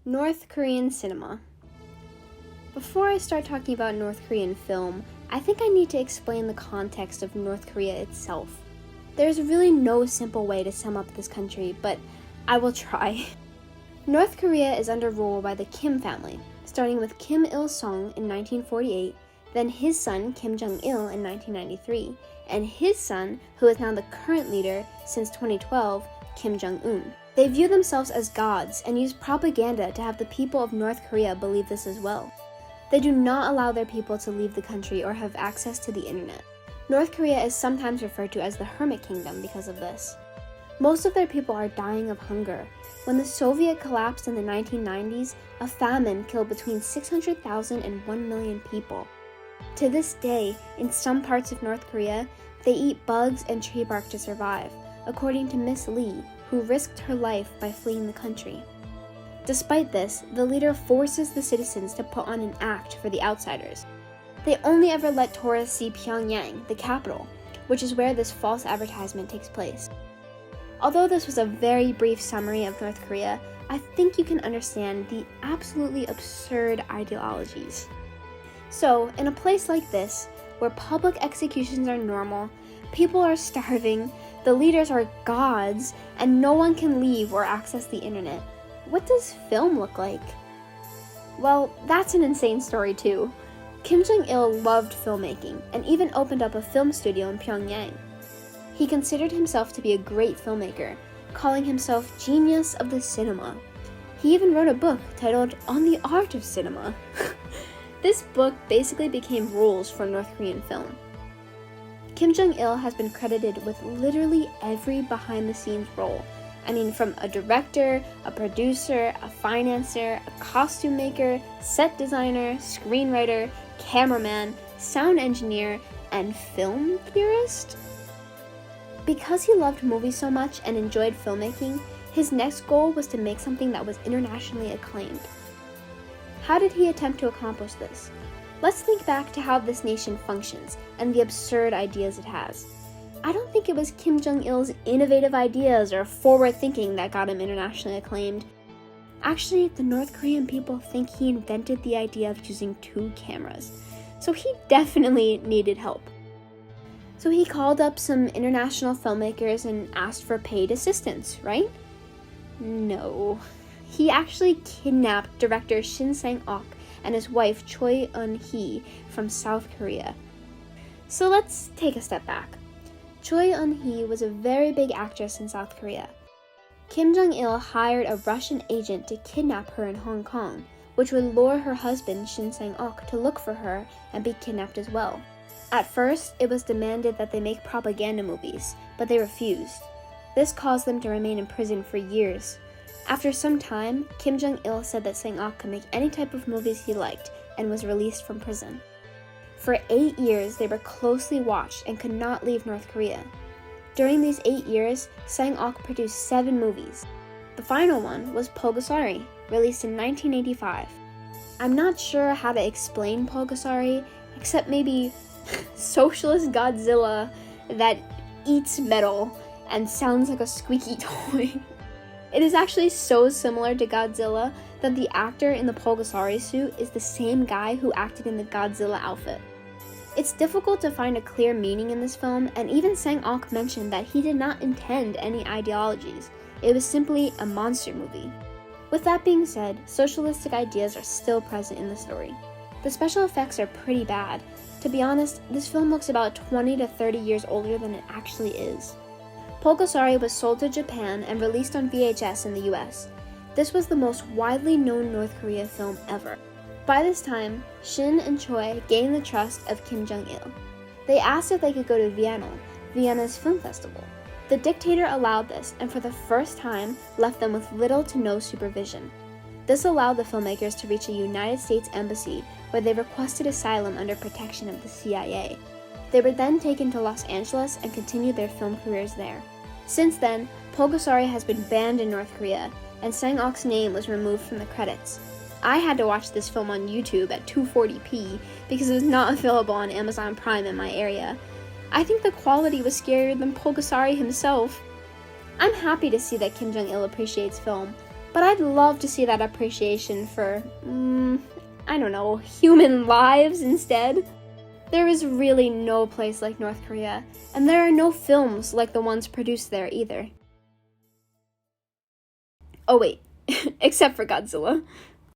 North Korean cinema. Before I start talking about North Korean film, I think I need to explain the context of North Korea itself. There's really no simple way to sum up this country, but I will try. North Korea is under rule by the Kim family, starting with Kim Il-sung in 1948, then his son Kim Jong-il in 1993, and his son, who is now the current leader since 2012, Kim Jong-un. They view themselves as gods and use propaganda to have the people of North Korea believe this as well. They do not allow their people to leave the country or have access to the internet. North Korea is sometimes referred to as the Hermit Kingdom because of this. Most of their people are dying of hunger. When the Soviet collapsed in the 1990s, a famine killed between 600,000 and 1 million people. To this day, in some parts of North Korea, they eat bugs and tree bark to survive, according to Miss Lee, who risked her life by fleeing the country. Despite this, the leader forces the citizens to put on an act for the outsiders. They only ever let tourists see Pyongyang, the capital, which is where this false advertisement takes place. Although this was a very brief summary of North Korea, I think you can understand the absolutely absurd ideologies. So, in a place like this, where public executions are normal, people are starving, the leaders are gods, and no one can leave or access the internet, what does film look like? Well, that's an insane story too. Kim Jong-il loved filmmaking and even opened up a film studio in Pyongyang. He considered himself to be a great filmmaker, calling himself genius of the cinema. He even wrote a book titled On the Art of Cinema. This book basically became rules for North Korean film. Kim Jong-il has been credited with literally every behind-the-scenes role. I mean, from a director, a producer, a financier, a costume maker, set designer, screenwriter, cameraman, sound engineer, and film theorist? Because he loved movies so much and enjoyed filmmaking, his next goal was to make something that was internationally acclaimed. How did he attempt to accomplish this? Let's think back to how this nation functions and the absurd ideas it has. I don't think it was Kim Jong-il's innovative ideas or forward thinking that got him internationally acclaimed. Actually, the North Korean people think he invented the idea of using 2 cameras, so he definitely needed help. So he called up some international filmmakers and asked for paid assistance, right? No. He actually kidnapped director Shin Sang-ok and his wife Choi Eun-hee from South Korea. So let's take a step back. Choi Eun-hee was a very big actress in South Korea. Kim Jong-il hired a Russian agent to kidnap her in Hong Kong, which would lure her husband Shin Sang-ok to look for her and be kidnapped as well. At first, it was demanded that they make propaganda movies, but they refused. This caused them to remain in prison for years. After some time, Kim Jong-il said that Sang-ok could make any type of movies he liked and was released from prison. For 8 years, they were closely watched and could not leave North Korea. During these 8 years, Sang-ok produced 7 movies. The final one was Polgasari, released in 1985. I'm not sure how to explain Polgasari, except maybe socialist Godzilla that eats metal and sounds like a squeaky toy. It is actually so similar to Godzilla that the actor in the Polgasari suit is the same guy who acted in the Godzilla outfit. It's difficult to find a clear meaning in this film, and even Sang-ok mentioned that he did not intend any ideologies. It was simply a monster movie. With that being said, socialistic ideas are still present in the story. The special effects are pretty bad. To be honest, this film looks about 20 to 30 years older than it actually is. Polgasari was sold to Japan and released on VHS in the US. This was the most widely known North Korea film ever. By this time, Shin and Choi gained the trust of Kim Jong-il. They asked if they could go to Vienna's film festival. The dictator allowed this and for the first time left them with little to no supervision. This allowed the filmmakers to reach a United States embassy where they requested asylum under protection of the CIA. They were then taken to Los Angeles and continued their film careers there. Since then, Polgasari has been banned in North Korea, and Sang-ok's name was removed from the credits. I had to watch this film on YouTube at 240p because it was not available on Amazon Prime in my area. I think the quality was scarier than Polgasari himself. I'm happy to see that Kim Jong-il appreciates film. But I'd love to see that appreciation for, I don't know, human lives instead. There is really no place like North Korea, and there are no films like the ones produced there either. Oh wait, except for Godzilla.